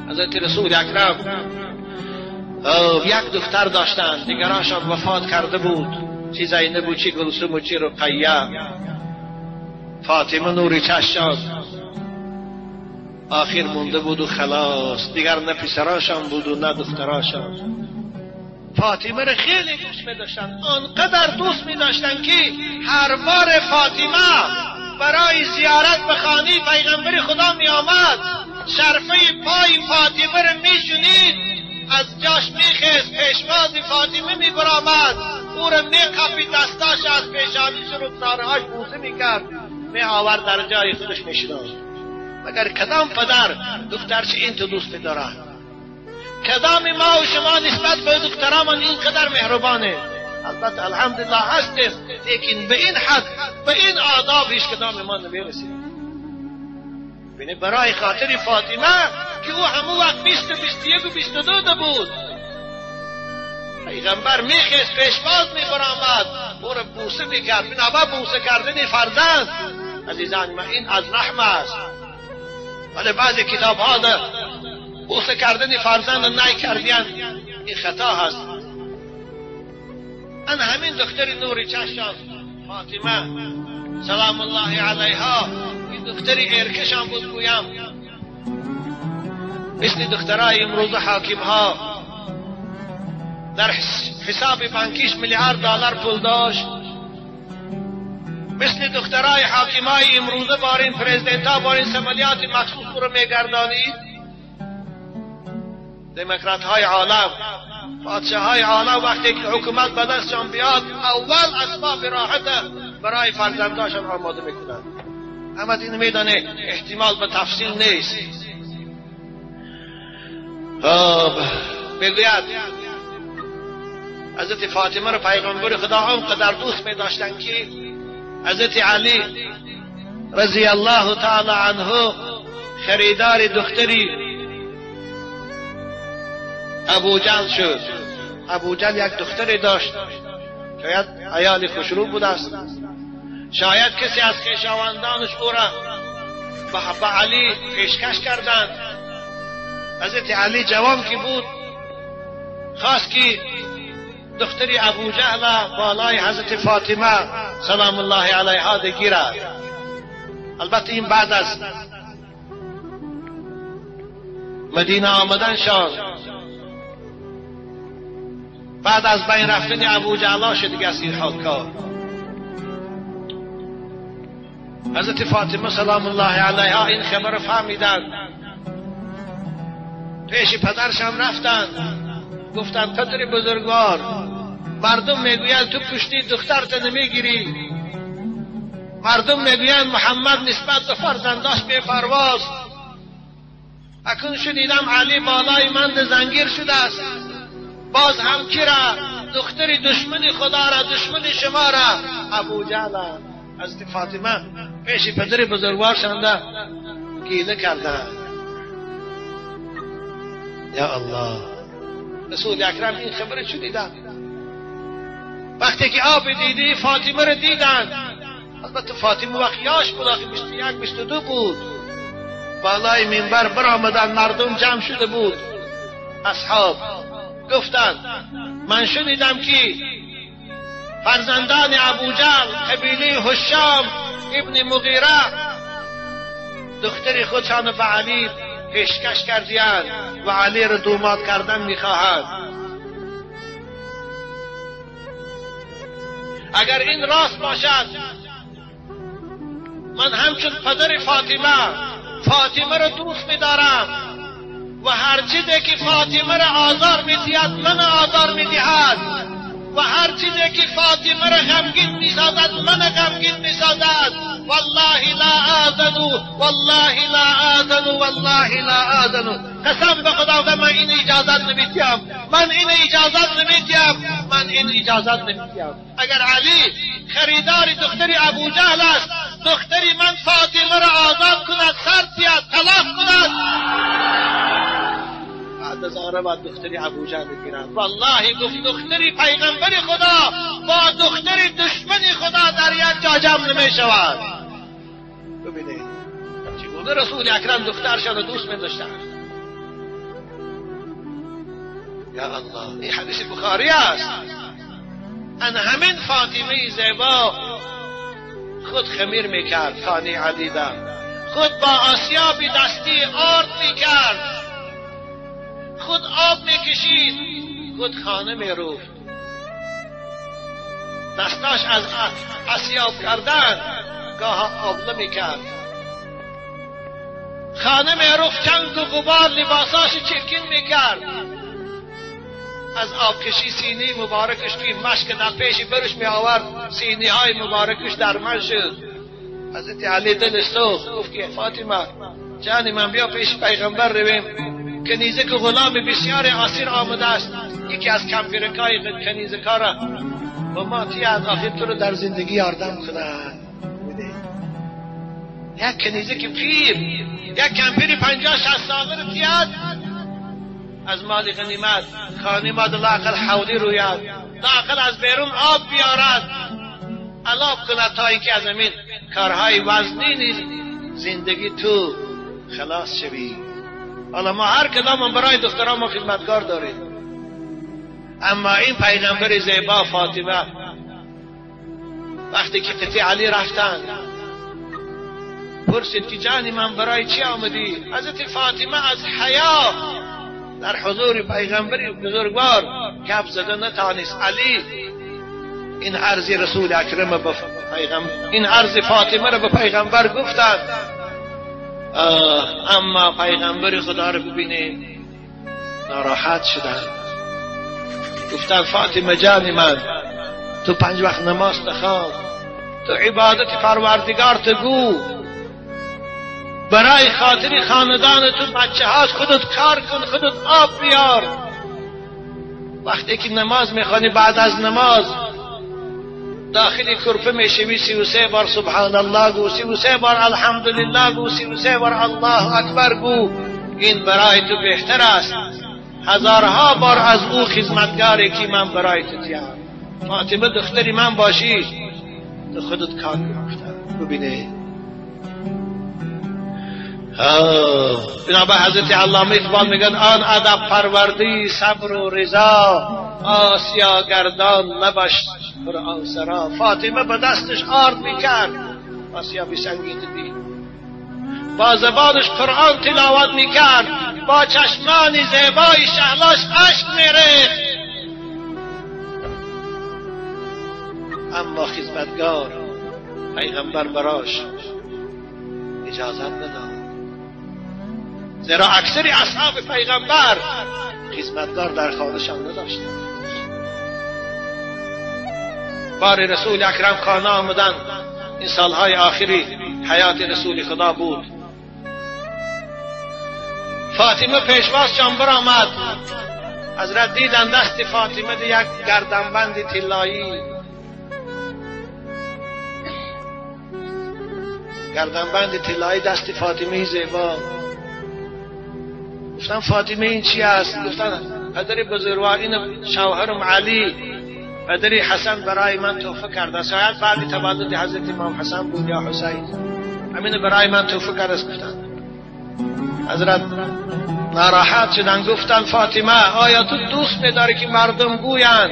حضرت رسول اکرم یک دختر داشتند، دیگرانشان وفات کرده بود، چی زینب و چی کلثوم و چی رقیه. فاطمه نور چشم آخر مونده بود و خلاص، دیگر نه پسراشان بود و نه دختراشان. فاطمه را خیلی دوست می داشتن، آنقدر دوست می داشتن که هر بار فاطمه برای زیارت به خانه پیغمبر خدا می آمد، شرفه پای فاطمه را می شنید، از جاش می خیست، پیشواز فاطمه می برآمد، او را می کپید، دستاش از پیشانیش رو رخسارهاش بوسه می کرد، می آورد در جای خودش می شناخت. مگر کدام پدر دخترش این تو دوست داره؟ کدام ما و شما نسبت به دخترمان اینقدر مهربانه؟ البته الحمدلله هستیم، لیکن به این حد، به این آداب هیچ کدام ما نمیرسیم. بینه برای خاطر فاطمه که او همون وقت 20 و 21 و 22 بود، پیغمبر میخیست، پیشواز میبرآمد، او را بوسه میکرد. بنابرای بوسه کردن فرزند عزیزان من این از رحم است. ولی بعضی کتاب ها بوسه کردن فرزند نای کردن این خطا هست. ان همین دختر نور چشم فاطمه سلام الله علیها، این دختر ارکشان بود گویم، مثل دخترای امروز حاکم ها در حساب بانکیش $1,000,000 پول داشت، مثل دخترای حاکمای امروزه بارین پرزیدنت ها بارین سمالیات مخصوص رو میگردانید. دموکرات های عالم، پادشاه های عالم وقتی که حکومت به دستشان بیاد اول اسباب راحت برای فرزنداشان آماده میکنند. اما این میدانه احتمال به تفصیل نیست. بگوید حضرت فاطمه رو پیغمبر خدا آنقدر دوست می داشتن که حضرت علی رضی الله تعالی عنه خریدار دختری ابوجهل شد. ابوجهل یک دختری داشت، شاید عیال خوشرو بود است، شاید کسی از خویشاوندانش او را به علی پیشکش کردند. حضرت علی جوان که بود خواست که دختری ابوجهل بالای حضرت فاطمه سلام الله علیها بگیرد. البته این بعد از مدینه آمدنشان، بعد از بین رفتن ابوجهل شد دیگه این حال کار. حضرت فاطمه سلام الله علیها این خبر فهمیدند، پیش پدرشان رفتند، گفتند پدر بزرگوار، مردم میگویند تو پشتی دخترت نمیگیری، مردم میگویند محمد نسبت به فرزنداش بی پرواست، اکنون شنیدم علی بالای من زنگیر شده است، باز هم کی را؟ دختری دشمن خدا را، دشمن شما را، ابوجهل. حضرت فاطمه پیش پدر بزرگوار شانده گیله کرده. یا الله، رسول اکرم این خبر چو دیدن؟ وقتی که آب دیدی فاطمه را دیدن. البته فاطمه وقت یاش بود، 21 22 بود، بالای منبر برآمدن، مردم جمع شده بود، اصحاب گفتند من شنیدم که فرزندان ابوجهل قبیله هشام ابن مغیره دختر خودشان به علی پیشکش کردیان و علی را دوماد کردن میخواهند. اگر این راست باشد، من همچون پدر فاطمه را دوست می‌دارم و هر چیزی که فاطمه را آزار می‌دهد من آزار می‌دهد و هر چیزی که فاطمه را غمگین می‌سازد من غمگین می‌سازد. والله لا آذنو، والله لا آذنو، والله لا آذنو. قسم به خدا که من این اجازت نمی‌دهم، من این اجازت نمی‌دهم. اگر علی خریدار دختری ابوجهل است، دختری من فاطمه را آزاد کند، سر بیاد، طلاق کند، بعد از آن بعد دختری ابوجهل بگیرد. والله گفت دختری پیغمبر خدا با دختری دشمن خدا در یک جا جمع نمی شود. ببینید چگونه رسول اکرم دخترشان رو دوست می‌داشتن. یا الله، این حدیث بخاری است. ان همین فاطمه زیبا خود خمیر میکرد، خانی عدیده، خود با آسیا بی دستی آرد میکرد، خود آب میکشید، خود خانه میروفت، دستاش از آسیاب کردن گاه آبله میکرد، خانه میروفت، چنگ و غبار لباساش چرکین میکرد، از آبکشی سینی مبارکش توی مشک در پیش برش می آورد، سینی های مبارکش در من شد. حضرت علی دل سوخت، گفت که فاطمه جان من بیا پیش پیغمبر رویم، کنیزه که غلام بسیار اسیر آمده است، یکی از کمپیرکای کنیزه کارا و ما تیاد آخر تو رو در زندگی یاردم کنند. یک کنیزه که پیر، یک کمپیر 50-60 ساله رو تیاد از مال غنیمت خانه ما دلاقل حولی روید، داخل از بیرون آب بیارد، علاب کند تا اینکه از امین کارهای وزنی زندگی تو خلاص شوی. حالا ما هر کدام برای دختران ما خدمتگار داریم، اما این پیغمبر زیبا فاطمه وقتی که قطع علی رفتن پرسید که جانی من برای چی آمدی؟ حضرت فاطمه از حیا در حضور پیغمبر بزرگوار گپ زده نتانست. علی این عرض رسول اکرم به پیغمبر، این عرض فاطمه را به پیغمبر گفتند، اما پیغمبر خدا را ببینه ناراحت شدند. گفتند فاطمه جان من، تو 5 وقت نماز تخوان، تو عبادت پروردگار تگو، برای خاطر خاندان تو بچه هات خودت کار کن، خودت آب بیار. وقتی که نماز میخوانی بعد از نماز داخل کرفه میشوی 33 بار سبحان الله گو، 33 بار الحمدلله گو، 33 بار الله اکبر گو. این برای تو بهتر است هزارها بار از او خدمتگاری که من برای تو تیار. فاطمه دختری من باشی تو خودت کار کن. ببینه بنابرای حضرت علامه اقبال میگن آن ادب پروردی صبر و رضا، آسیا گردان لبش قرآن سرا. فاطمه به دستش آرد میکرد، آسیا بسنگید دید، با زبانش قرآن تلاوت میکرد، با چشمان زیبای شهلاش اشک میریخت، اما خدمتگار پیغمبر براش اجازت نداد، زیرا اکثر اصحاب پیغمبر خدمتگار در خانه‌شان نداشتند. بار رسول اکرم خانه آمدن، این سالهای آخری حیات رسول خدا بود. فاطمه پیشواز چنبر آمد، حضرت دیدن دست فاطمه دی یک گردنبند طلایی، گردنبند طلایی دست فاطمه زیبا. گفتن فاطمه این چی است؟ گفتن پدر بزرگوار این شوهرم علی پدر حسن برای من تحفه کرده، شاید بعد تولد حضرت امام حسن بود یا حسین، همین برای من تحفه کرده. گفتن حضرت ناراحت شدن، گفتن فاطمه آیا تو دوست نداری که مردم گویند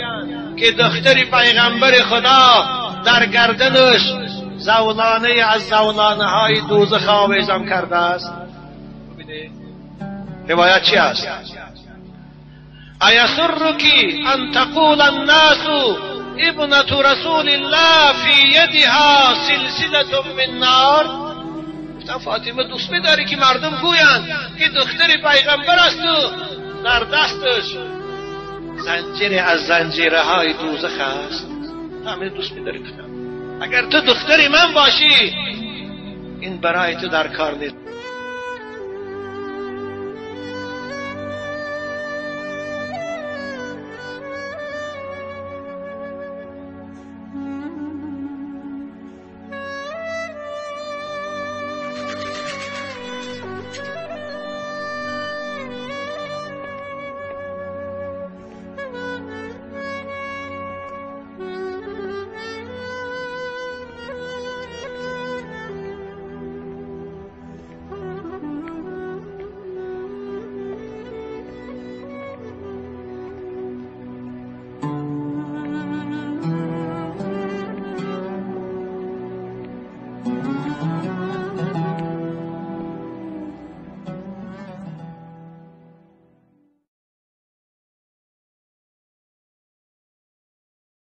که دختر پیغمبر خدا در گردنش زولانه از زولانه های دوزخ آویزان کرده است؟ روایت چی است؟ ایسرک ان تقول الناس ابنة رسول الله فی یدها سلسله من نار. فاطمه دوست می‌داری که مردم گویند که دختر پیغمبر است و در دستش زنجیر از زنجیرهای دوزخ است؟ همین دوست می‌داری؟ اگر تو دختری من باشی این برای تو در کار نیست.